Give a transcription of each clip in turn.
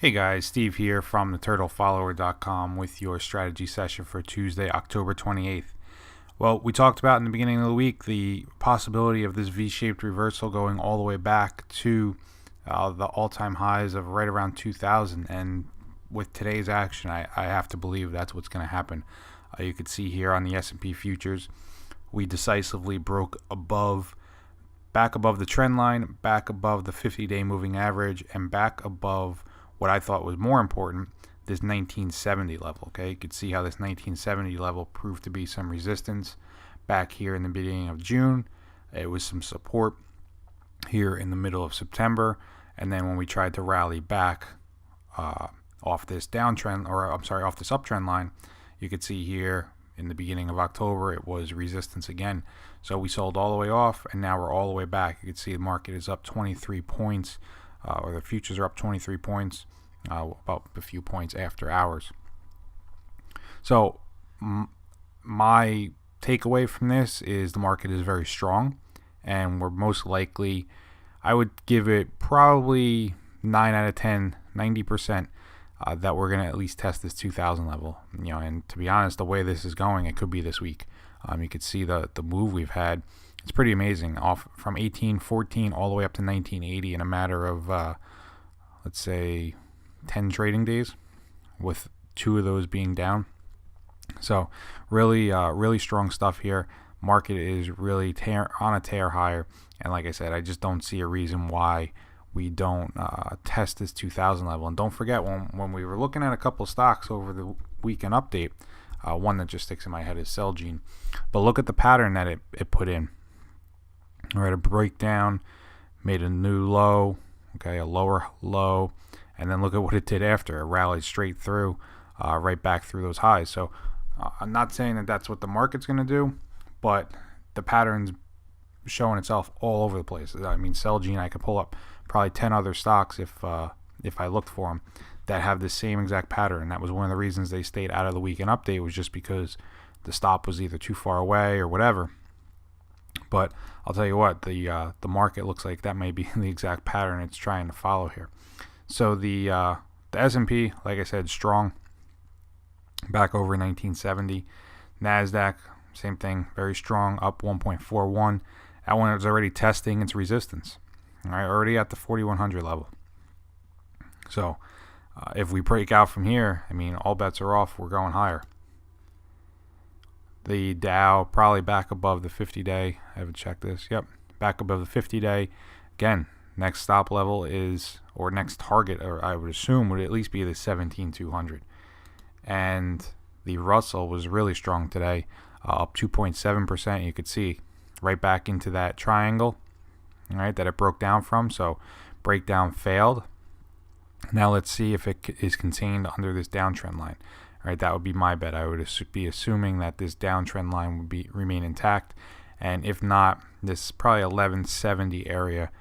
Hey guys, Steve here from theturtlefollower.com with your strategy session for Tuesday, October 28th. Well, we talked about in the beginning of the week the possibility of this V-shaped reversal going all the way back to the all-time highs of right around 2000, and with today's action, I have to believe that's what's going to happen. You could see here on the S&P futures, we decisively broke back above the trend line, back above the 50-day moving average, and back above what I thought was more important, this 1970 level. Okay, you could see how this 1970 level proved to be some resistance back here in the beginning of June. It was some support here in the middle of September, and then when we tried to rally back off this downtrend, off this uptrend line, you could see here in the beginning of October it was resistance again. So we sold all the way off, and now we're all the way back. You can see the market is up 23 points. Or the futures are up 23 points, about a few points after hours. So my takeaway from this is the market is very strong, and we're most likely, I would give it probably 9 out of 10, 90% that we're going to at least test this 2000 level. And to be honest, the way this is going, it could be this week. You could see the move we've had. It's pretty amazing, off from 1814 all the way up to 1980 in a matter of, let's say, 10 trading days, with 2 of those being down. So really strong stuff here. Market is really on a tear higher, and like I said, I just don't see a reason why we don't test this 2000 level. And don't forget, when we were looking at a couple of stocks over the weekend update, one that just sticks in my head is Celgene. But look at the pattern that it put in. All right, a breakdown, made a new low, okay, a lower low, and then look at what it did after. It rallied straight through, right back through those highs. So I'm not saying that that's what the market's going to do, but the pattern's showing itself all over the place. I mean, Celgene, I could pull up probably 10 other stocks if I looked for them that have the same exact pattern. That was one of the reasons they stayed out of the weekend update, was just because the stop was either too far away or whatever. But I'll tell you what, the market looks like that may be the exact pattern it's trying to follow here. So the S&P, like I said, strong, back over 1970. NASDAQ, same thing, very strong, up 1.41. That one is already testing its resistance. All right, already at the 4100 level. So if we break out from here, I mean, all bets are off. We're going higher. The Dow probably back above the 50-day. I haven't checked this. Yep, back above the 50-day. Again, next stop level is, or next target, or I would assume would at least be the 17,200. And the Russell was really strong today, up 2.7%. You could see right back into that triangle, all right, that it broke down from. So breakdown failed. Now let's see if it is contained under this downtrend line. All right, that would be my bet. I would be assuming that this downtrend line would remain intact, and if not, this probably 1170 area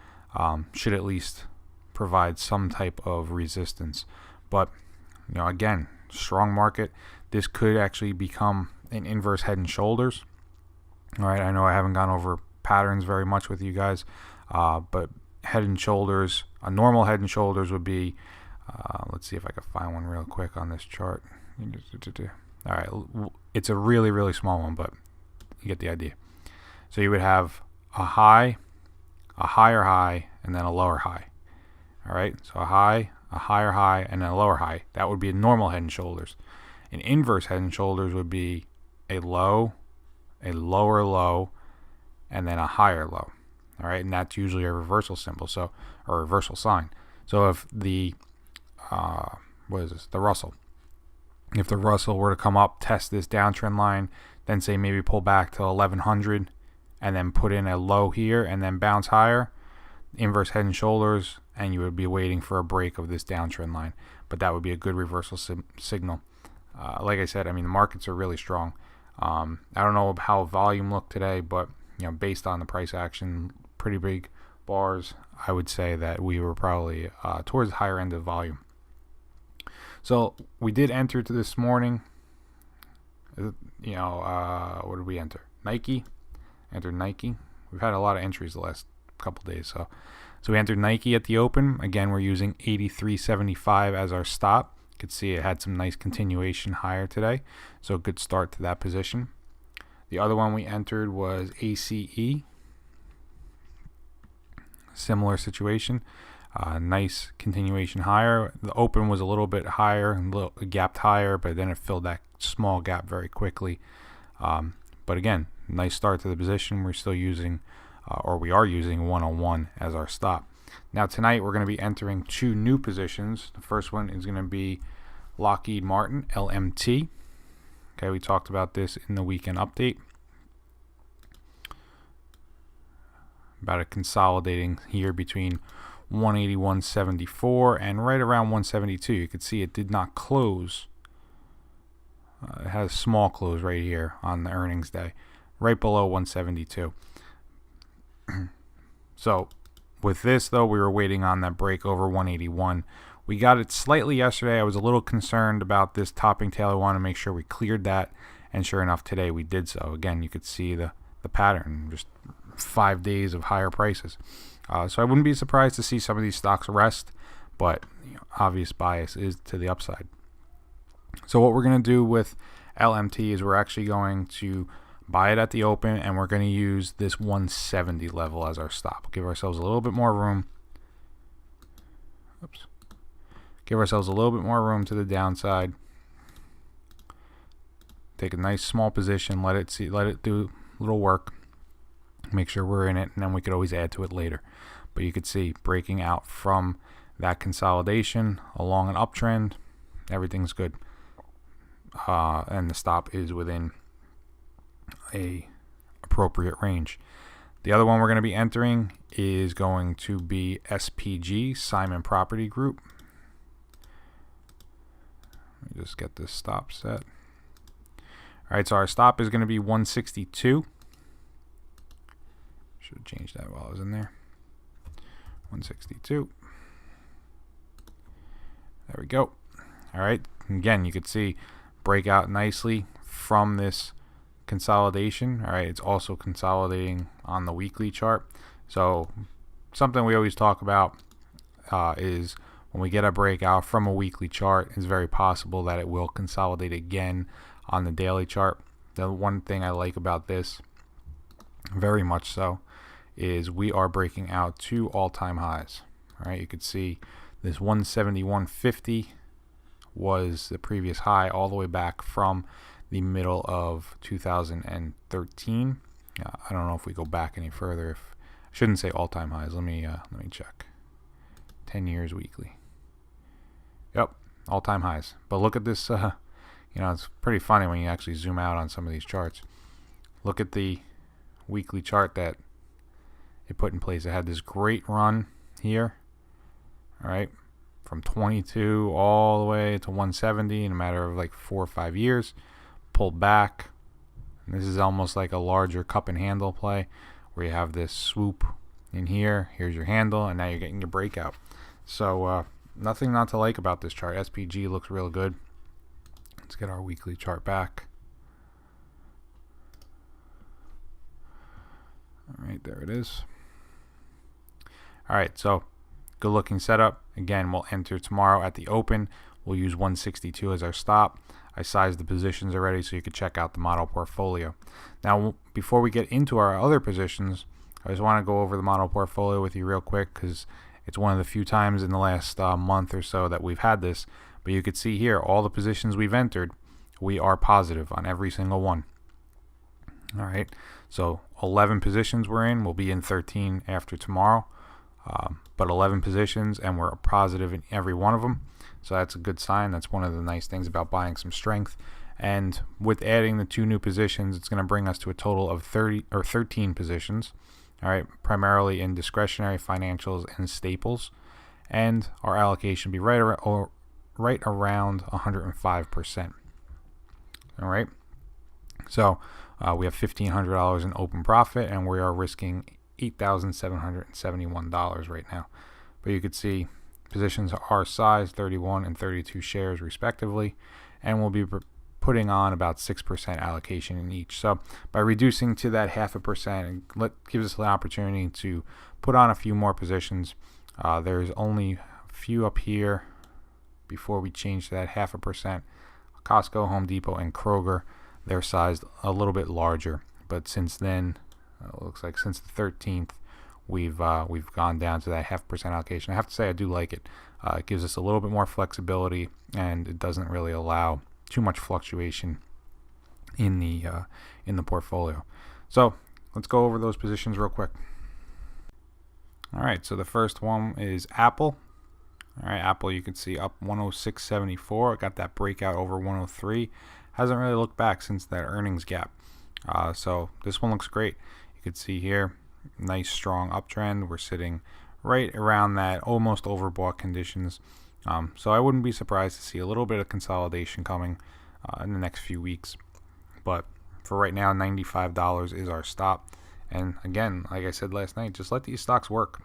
should at least provide some type of resistance. But again, strong market. This could actually become an inverse head and shoulders. All right, I know I haven't gone over patterns very much with you guys, but head and shoulders, a normal head and shoulders would be, let's see if I can find one real quick on this chart. All right, it's a really small one, but you get the idea. So you would have a high, a higher high, and then a lower high. All right, so a high, a higher high, and then a lower high. That would be a normal head and shoulders. An inverse head and shoulders would be a low, a lower low, and then a higher low. All right, and that's usually a reversal symbol, so, or a reversal sign. So if the the Russell, if the Russell were to come up, test this downtrend line, then say maybe pull back to 1100, and then put in a low here, and then bounce higher, inverse head and shoulders, and you would be waiting for a break of this downtrend line. But that would be a good reversal signal. Like I said, I mean, the markets are really strong. I don't know how volume looked today, but based on the price action, pretty big bars, I would say that we were probably towards the higher end of volume. So we did enter to this morning. What did we enter? Nike. Entered Nike. We've had a lot of entries the last couple days, so So we entered Nike at the open. Again, we're using 83.75 as our stop. You could see it had some nice continuation higher today. So a good start to that position. The other one we entered was ACE. Similar situation. Nice continuation higher. The open was a little bit higher, and gapped higher, but then it filled that small gap very quickly. But again, nice start to the position. We're still using, we are using 101 as our stop. Now tonight we're going to be entering two new positions. The first one is going to be Lockheed Martin, LMT. Okay, we talked about this in the weekend update. About it consolidating here between 181.74 and right around 172. You could see it did not close. It has a small close right here on the earnings day, right below 172. So with this, though, we were waiting on that break over 181. We got it slightly yesterday. I was a little concerned about this topping tail. I want to make sure we cleared that, and sure enough, today we did so. Again, you could see the pattern, just 5 days of higher prices. So I wouldn't be surprised to see some of these stocks rest, but obvious bias is to the upside. So what we're going to do with LMT is we're actually going to buy it at the open, and we're going to use this 170 level as our stop. Give ourselves a little bit more room. Oops. Give ourselves a little bit more room to the downside. Take a nice small position, let it do a little work. Make sure we're in it, and then we could always add to it later. But you could see breaking out from that consolidation along an uptrend, everything's good. And the stop is within a appropriate range. The other one we're going to be entering is going to be SPG, Simon Property Group. Let me just get this stop set. All right, so our stop is going to be 162. Should have changed that while I was in there. 162. There we go. All right. Again, you could see break out nicely from this consolidation. All right. It's also consolidating on the weekly chart. So something we always talk about is when we get a breakout from a weekly chart, it's very possible that it will consolidate again on the daily chart. The one thing I like about this, very much so, is we are breaking out two all-time highs. All right, you could see this 171.50 was the previous high all the way back from the middle of 2013. I don't know if we go back any further. I shouldn't say all-time highs. Let me check. 10 years weekly. Yep, all-time highs. But look at this. It's pretty funny when you actually zoom out on some of these charts. Look at the weekly chart that it put in place. It had this great run here, all right, from 22 all the way to 170 in a matter of like 4 or 5 years. Pulled back. And this is almost like a larger cup and handle play where you have this swoop in here. Here's your handle, and now you're getting your breakout. So nothing not to like about this chart. SPG looks real good. Let's get our weekly chart back. All right, there it is. All right, so good looking setup. Again, we'll enter tomorrow at the open. We'll use 162 as our stop. I sized the positions already so you could check out the model portfolio. Now, before we get into our other positions, I just want to go over the model portfolio with you real quick because it's one of the few times in the last month or so that we've had this. But you could see here, all the positions we've entered, we are positive on every single one. All right, so 11 positions we're in. We'll be in 13 after tomorrow. But 11 positions, and we're positive in every one of them. So that's a good sign. That's one of the nice things about buying some strength. And with adding the two new positions, it's going to bring us to a total of 13 positions. All right, primarily in discretionary, financials, and staples. And our allocation will be right around 105%. All right. So we have $1,500 in open profit, and we are risking $8,771 right now. But you could see positions are sized 31 and 32 shares respectively, and we'll be putting on about 6% allocation in each. So by reducing to that 0.5%, it gives us an opportunity to put on a few more positions. There's only a few up here before we change to that 0.5%. Costco, Home Depot, and Kroger, they're sized a little bit larger. But since then, it looks like since the 13th, we've gone down to that 0.5% allocation. I have to say I do like it. It gives us a little bit more flexibility, and it doesn't really allow too much fluctuation in the portfolio. So let's go over those positions real quick. All right, so the first one is Apple. All right, Apple, you can see up 106.74. Got that breakout over 103. Hasn't really looked back since that earnings gap. So this one looks great. You can see here, nice strong uptrend. We're sitting right around that almost overbought conditions. So I wouldn't be surprised to see a little bit of consolidation coming in the next few weeks. But for right now, $95 is our stop. And again, like I said last night, just let these stocks work.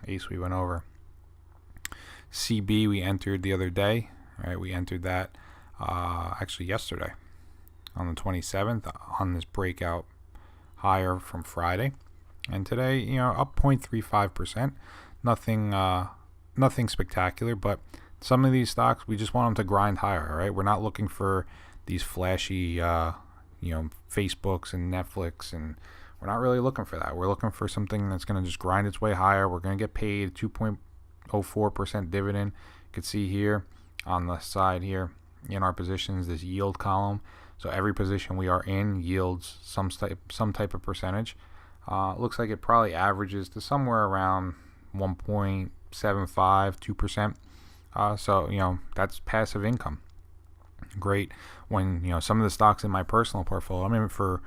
ACE we went over. CB we entered the other day. All right, we entered that actually yesterday on the 27th on this breakout higher from Friday. And today, up 0.35%. Nothing spectacular, but some of these stocks, we just want them to grind higher, all right? We're not looking for these flashy, Facebooks and Netflix, and we're not really looking for that. We're looking for something that's going to just grind its way higher. We're going to get paid 2.04% dividend. You can see here on the side here in our positions, this yield column. So every position we are in yields some type of percentage. Looks like it probably averages to somewhere around 1.75, 2%. So, that's passive income. Great when, some of the stocks in my personal portfolio, I'm in for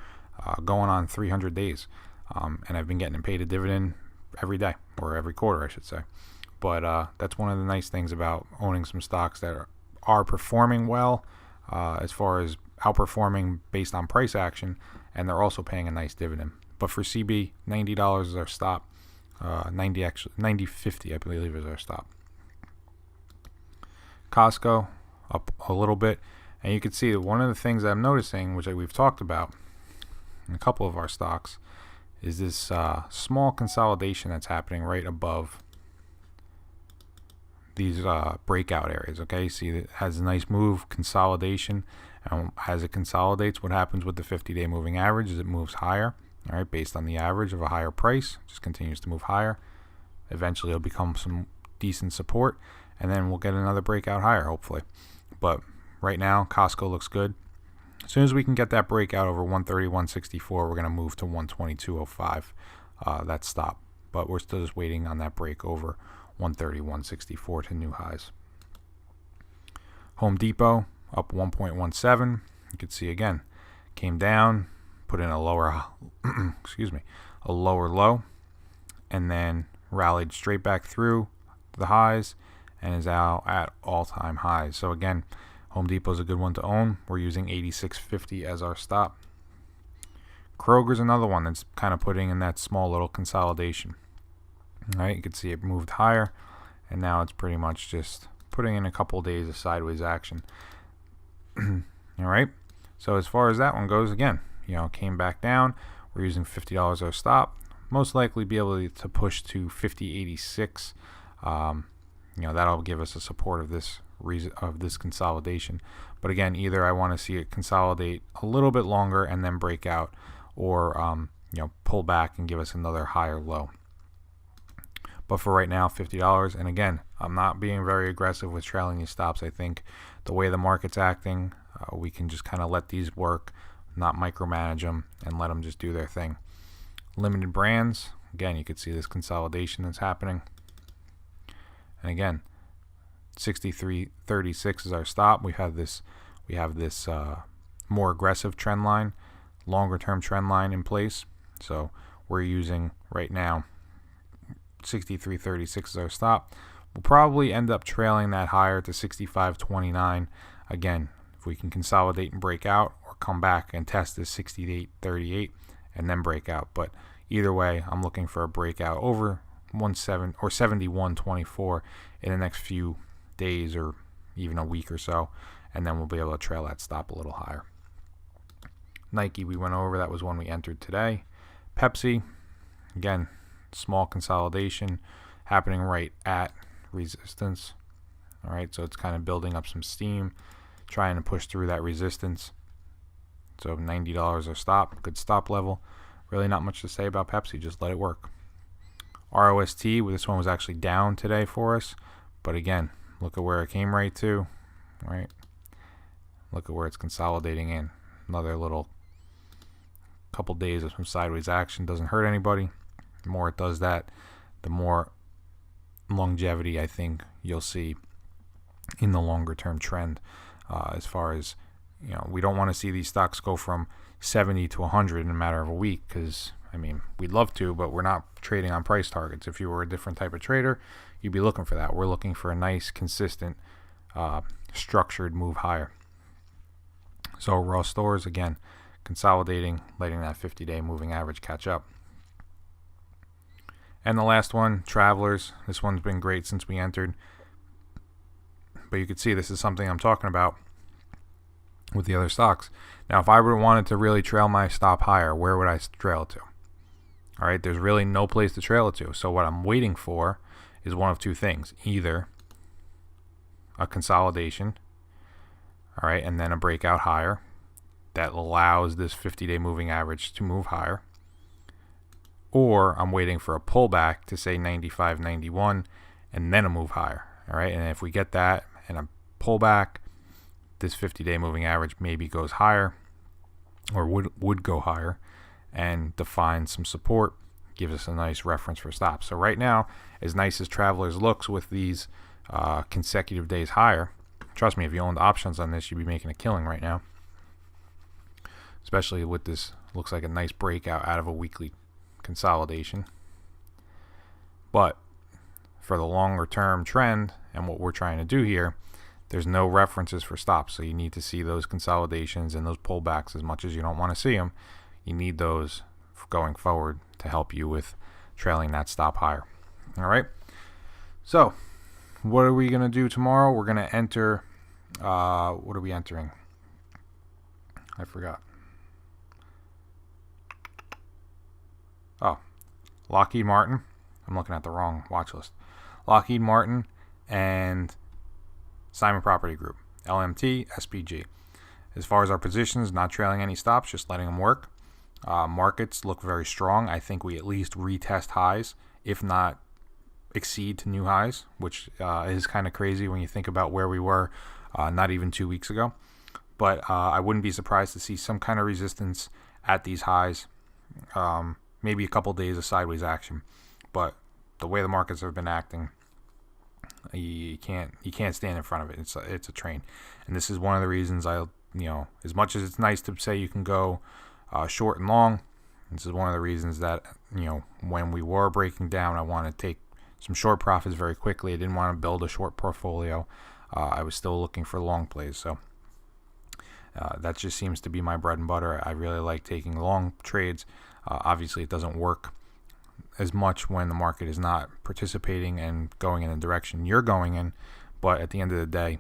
going on 300 days. And I've been getting paid a dividend every day, or every quarter, I should say. But that's one of the nice things about owning some stocks that are performing well, as far as outperforming based on price action, and they're also paying a nice dividend. But for CB, $90 is our stop. 90.50 I believe is our stop. Costco up a little bit, and you can see that one of the things that I'm noticing, which we've talked about in a couple of our stocks, is this small consolidation that's happening right above these breakout areas. Okay, see it has a nice move, consolidation, and as it consolidates, what happens with the 50-day moving average is it moves higher. All right, based on the average of a higher price, just continues to move higher. Eventually, it'll become some decent support, and then we'll get another breakout higher, hopefully. But right now, Costco looks good. As soon as we can get that breakout over 130.164, we're going to move to 122.05. That stop. But we're still just waiting on that break over 130.164 to new highs. Home Depot up 1.17. You can see again, came down, put in a lower a lower low, and then rallied straight back through the highs and is now at all-time highs. So again, Home Depot is a good one to own. We're using 86.50 as our stop. Kroger's another one that's kind of putting in that small little consolidation. All right, you can see it moved higher, and now it's pretty much just putting in a couple of days of sideways action. All right, so as far as that one goes, again, came back down. We're using $50 our stop. Most likely be able to push to 50.86. That'll give us a support of this consolidation. But again, either I want to see it consolidate a little bit longer and then break out, or pull back and give us another higher low. But for right now, $50. And again, I'm not being very aggressive with trailing these stops. I think the way the market's acting, we can just kind of let these work, not micromanage them, and let them just do their thing. Limited brands, again, you can see this consolidation that's happening. And again, 63.36 is our stop. We have this more aggressive trend line, longer term trend line in place. So we're using right now 63.36 is our stop. We'll probably end up trailing that higher to 65.29. Again, if we can consolidate and break out, or come back and test this 68.38 and then break out. But either way, I'm looking for a breakout over 71.24 in the next few days or even a week or so, and then we'll be able to trail that stop a little higher. Nike, we went over. That was one we entered today. Pepsi, again, small consolidation happening right at resistance. All right, so it's kind of building up some steam, trying to push through that resistance. So $90 a stop, good stop level. Really not much to say about Pepsi, just let it work. ROST, this one was actually down today for us, but again, look at where it came right to, right? Look at where it's consolidating in. Another little couple days of some sideways action, doesn't hurt anybody. The more it does that, the more longevity I think you'll see in the longer term trend. As far as, we don't want to see these stocks go from 70 to 100 in a matter of a week, because we'd love to, but we're not trading on price targets. If you were a different type of trader, you'd be looking for that. We're looking for a nice, consistent, structured move higher. So raw stores, again, consolidating, letting that 50-day moving average catch up. And the last one, Travelers. This one's been great since we entered. But you can see this is something I'm talking about with the other stocks. Now, if I would have wanted to really trail my stop higher, where would I trail it to? All right, there's really no place to trail it to. So what I'm waiting for is one of two things. Either a consolidation, all right, and then a breakout higher that allows this 50-day moving average to move higher. Or I'm waiting for a pullback to say 95, 91, and then a move higher. All right, and if we get that and a pullback, this 50-day moving average maybe goes higher, or would go higher, and define some support, gives us a nice reference for stops. So right now, as nice as Travelers looks with these consecutive days higher, trust me, if you owned options on this, you'd be making a killing right now. Especially with this, looks like a nice breakout out of a weekly consolidation. But for the longer term trend and what we're trying to do here, there's no references for stops. So you need to see those consolidations and those pullbacks. As much as you don't want to see them, you need those going forward to help you with trailing that stop higher. All right. So what are we going to do tomorrow? We're going to enter, what are we entering? I forgot. Oh, Lockheed Martin. I'm looking at the wrong watch list. Lockheed Martin and Simon Property Group, LMT, SPG. As far as our positions, not trailing any stops, just letting them work. Markets look very strong. I think we at least retest highs, if not exceed to new highs, which is kind of crazy when you think about where we were not even 2 weeks ago. But I wouldn't be surprised to see some kind of resistance at these highs. Maybe a couple days of sideways action. But the way the markets have been acting, you can't stand in front of it. It's a train. And this is one of the reasons as much as it's nice to say you can go short and long, this is one of the reasons that, when we were breaking down, I want to take some short profits very quickly. I didn't want to build a short portfolio. I was still looking for long plays. So that just seems to be my bread and butter. I really like taking long trades. Obviously, it doesn't work as much when the market is not participating and going in the direction you're going in. But at the end of the day,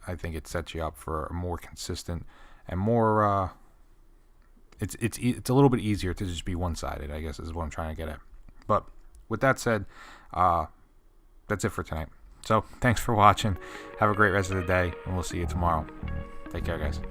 I think it sets you up for a more consistent and more. It's a little bit easier to just be one-sided, I guess, is what I'm trying to get at. But with that said, that's it for tonight. So thanks for watching. Have a great rest of the day, and we'll see you tomorrow. Take care, guys.